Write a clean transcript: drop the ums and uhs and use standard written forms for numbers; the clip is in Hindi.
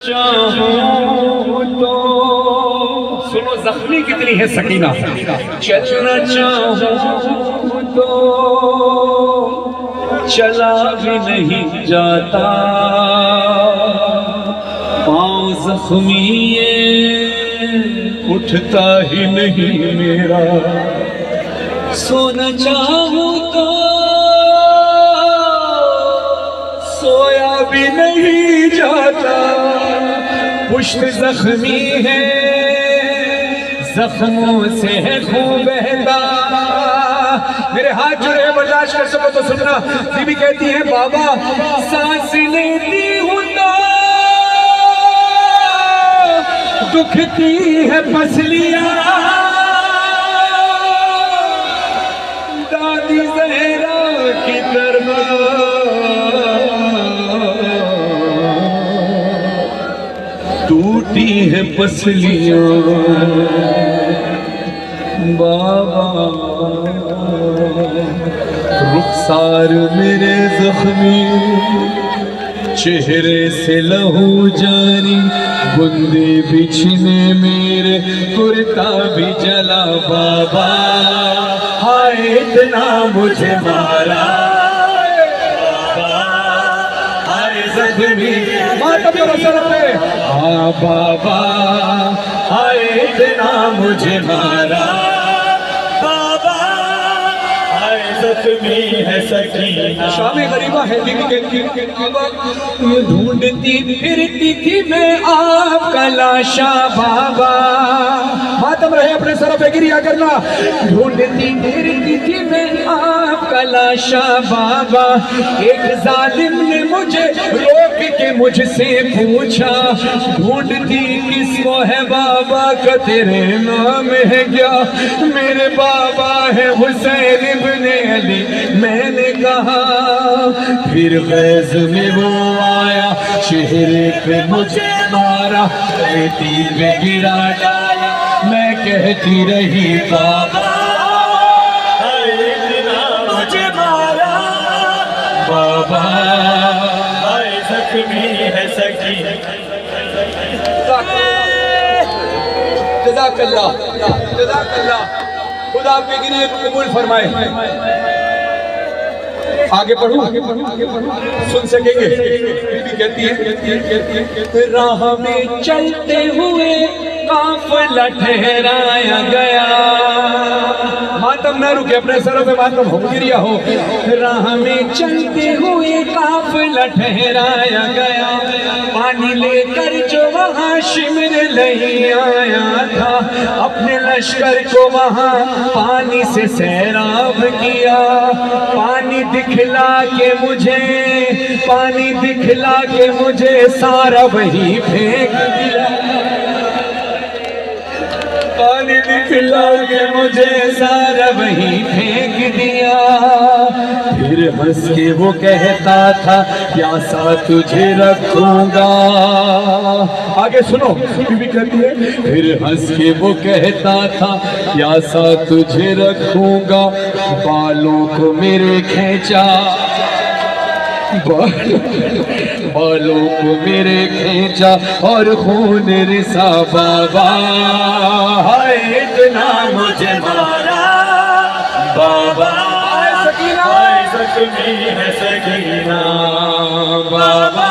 चाहूं तो सुनो जख्मी कितनी है सकीना। चलना चाहूं तो चला भी नहीं जाता, पाँव जख्मी उठता ही नहीं मेरा। सोना चाहूं तो सोया भी नहीं जाता, पुष्ट जख्मी है जख्मों से है खून बहता। मेरे हाथ जुड़े हैं, बर्दाश्त कर सको तो सुनना। बीबी कहती है बाबा सांस लेती हूँ तो दुखती है पसलियाँ, दादी जहरा की तरह टूटी है पसलियाँ। बाबा रुखसार मेरे जख्मी, चेहरे से लहू जारी, बूंदे बिछने मेरे कुर्ता भी जला। बाबा हाय इतना मुझे मारा, जख्मी मातम करो सर पे। हाँ बाबा हाय इतना मुझे मारा, बाबा हाय जख्मी है सकीना। शामी गरीबा है ये ढूंढती फिरती थी मैं आपका लाशा। बाबा मातम रहे अपने सर पे गिरिया करना। ढूंढती फिरती थी मैं आपका लाशा। बाबा एक जालिम ने मुझे रोक के मुझसे पूछा, ढूंढती किसको है बाबा का तेरे नाम है क्या? मेरे बाबा है हुसैन इब्ने अली। मैंने कहा फिर गैज़ में वो आया, चेहरे पे मुझे मारा, बेटी पे गिरा डाला। मैं कहती रही बाबा मुझे मारा, बाबा जख्मी है सकी। जज़ाकल्लाह जज़ाकल्लाह, खुदा आपके गिरिए को कबूल फरमाए। आगे बढ़ो सुन सकेंगे। बीबी कहती है राह में चलते हुए काफिला ठहराया गया। मातम न रुके, अपने सरों पे मातम हो गिरिया हो। राह में चलते हुए काफिला ठहराया गया, पानी लेकर जो वहाँ शिमर नहीं आया था, अपने लश्कर को वहाँ पानी से सैराब किया। पानी दिखला के मुझे, पानी दिखला के मुझे सारा वही फेंक दिया। पानी दिखला के मुझे सारा वही फेंक दिया। फिर हंस के वो कहता था प्यासा तुझे रखूंगा। आगे सुनो, बीबी कहती है फिर हंस के वो कहता था प्यासा तुझे रखूंगा। बालों को मेरे खींचा, बालों को मेरे खींचा और खून रिसा। बाबा हाय इतना मुझे मारा, बाबा हाय जख्मी है सकीना। बाबा